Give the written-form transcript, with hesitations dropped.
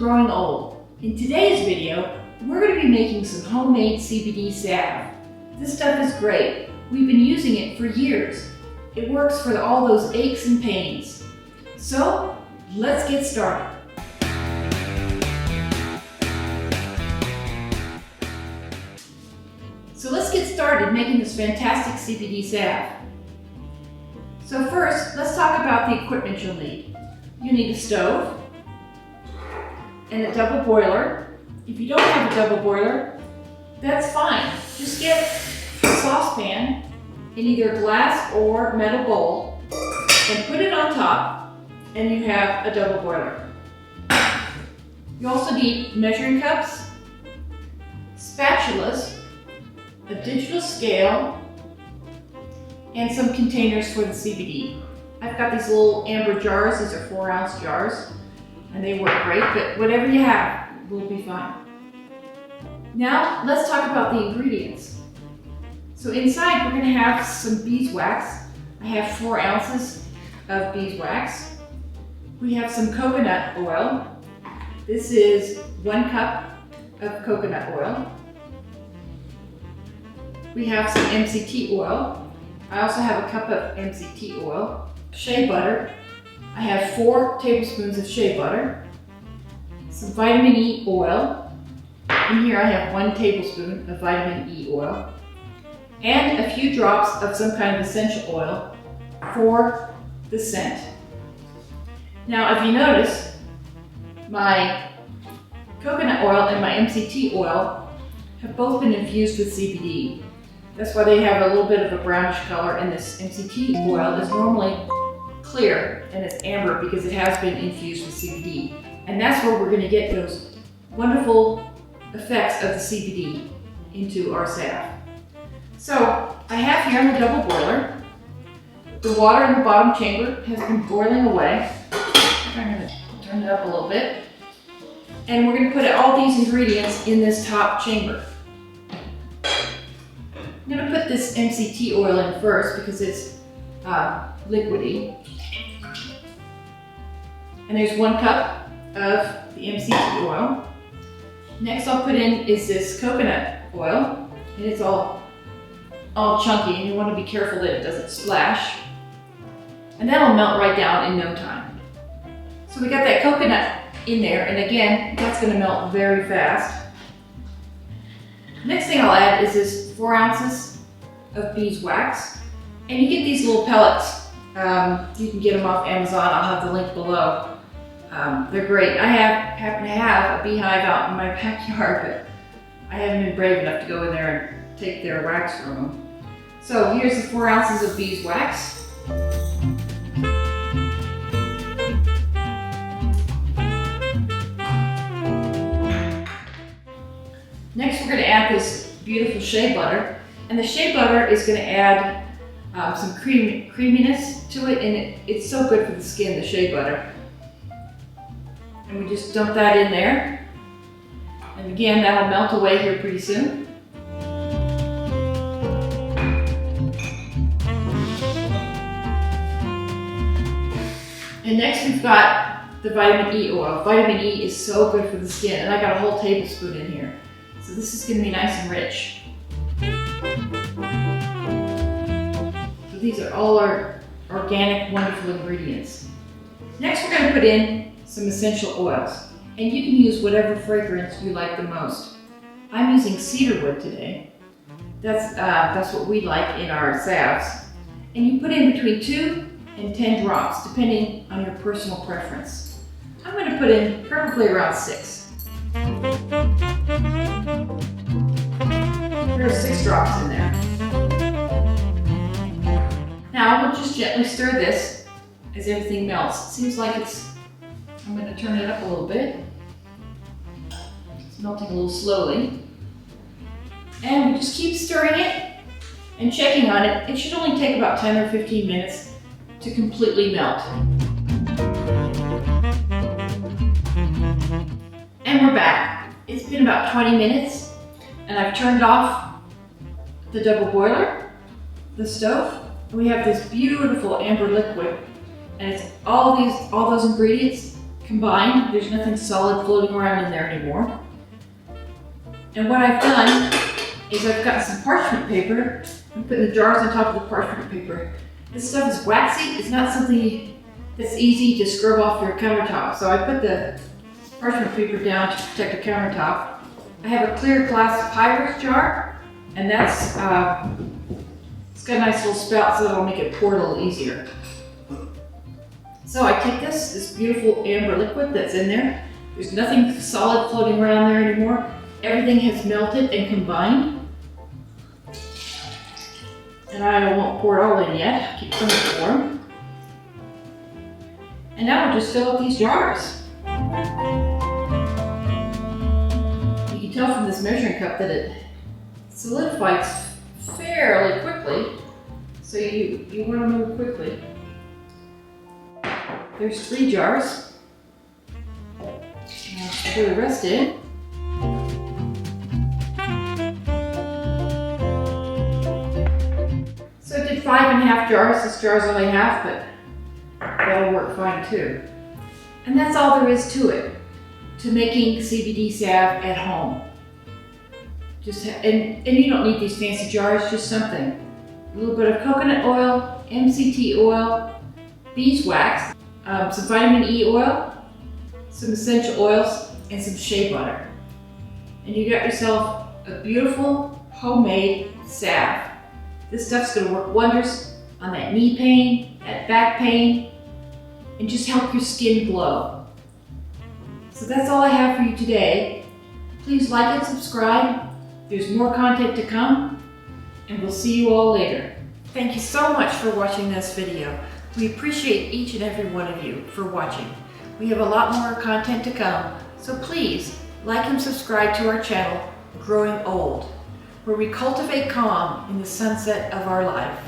growing old. In today's video, we're going to be making some homemade CBD salve. This stuff is great. We've been using it for years. It works for all those aches and pains. So, let's get started. So let's get started making this fantastic CBD salve. So first, let's talk about the equipment you'll need. You need a stove and a double boiler. If you don't have a double boiler, that's fine. Just get a saucepan in either a glass or metal bowl and put it on top, and you have a double boiler. You also need measuring cups, spatulas, a digital scale, and some containers for the CBD. I've got these little amber jars. These are 4-ounce jars, and they work great, but whatever you have will be fine. Now, let's talk about the ingredients. So inside, we're gonna have some beeswax. I have 4 ounces of beeswax. We have some coconut oil. This is 1 cup of coconut oil. We have some MCT oil. I also have a cup of MCT oil. Shea butter. I have 4 tablespoons of shea butter. Some vitamin E oil. In here I have 1 tablespoon of vitamin E oil. And a few drops of some kind of essential oil for the scent. Now if you notice, my coconut oil and my MCT oil have both been infused with CBD. That's why they have a little bit of a brownish color, and this MCT oil is normally clear and it's amber because it has been infused with CBD. And that's where we're going to get those wonderful effects of the CBD into our salve. So I have here on the double boiler, the water in the bottom chamber has been boiling away. I'm going to turn it up a little bit. And we're going to put all these ingredients in this top chamber. I'm going to put this MCT oil in first because it's liquidy. And there's 1 cup of the MCT oil. Next I'll put in is this coconut oil, and it's all chunky, and you want to be careful that it doesn't splash. And that'll melt right down in no time. So we got that coconut in there, and again, that's going to melt very fast. Next thing I'll add is this 4 ounces of beeswax, and you get these little pellets. You can get them off Amazon. I'll have the link below. They're great. I happen to have a beehive out in my backyard, but I haven't been brave enough to go in there and take their wax from them. So here's the 4 ounces of beeswax. Next we're going to add this beautiful shea butter, and the shea butter is going to add some creaminess to it, and it's so good for the skin, the shea butter. And we just dump that in there, and again that'll melt away here pretty soon. And next we've got the vitamin E oil. Vitamin E is so good for the skin, and I got a whole tablespoon in here. So this is going to be nice and rich. So these are all our organic, wonderful ingredients. Next we're going to put in some essential oils. And you can use whatever fragrance you like the most. I'm using cedarwood today. That's what we like in our salves. And you put in between 2 and 10 drops, depending on your personal preference. I'm going to put in probably around 6. There are 6 drops in there. Now we'll just gently stir this as everything melts. It seems like I'm going to turn it up a little bit. It's melting a little slowly. And we just keep stirring it and checking on it. It should only take about 10 or 15 minutes to completely melt. And we're back. It's been about 20 minutes, and I've turned off the double boiler, the stove. We have this beautiful amber liquid, and it's all those ingredients combined. There's nothing solid floating around in there anymore. And what I've done is I've got some parchment paper. I'm putting the jars on top of the parchment paper. This stuff is waxy. It's not something that's easy to scrub off your countertop. So I put the parchment paper down to protect the countertop. I have a clear glass Pyrex jar, and that's it's got a nice little spout so that'll make it pour a little easier. So I take this beautiful amber liquid that's in there. There's nothing solid floating around there anymore. Everything has melted and combined. And I won't pour it all in yet. Keep some of it warm. And now we'll just fill up these jars. You can tell from this measuring cup that it solidifies fairly quickly. So you want to move quickly. There's 3 jars. I'll pour the rest in. So I did 5½ jars. This jar's only half, but that'll work fine too. And that's all there is to it, to making CBD salve at home. And you don't need these fancy jars, just something. A little bit of coconut oil, MCT oil, beeswax, some vitamin E oil, some essential oils, and some shea butter. And you got yourself a beautiful homemade salve. This stuff's gonna work wonders on that knee pain, that back pain, and just help your skin glow. So that's all I have for you today. Please like and subscribe. There's more content to come, and we'll see you all later. Thank you so much for watching this video. We appreciate each and every one of you for watching. We have a lot more content to come, so please like and subscribe to our channel, Growing Old, where we cultivate calm in the sunset of our life.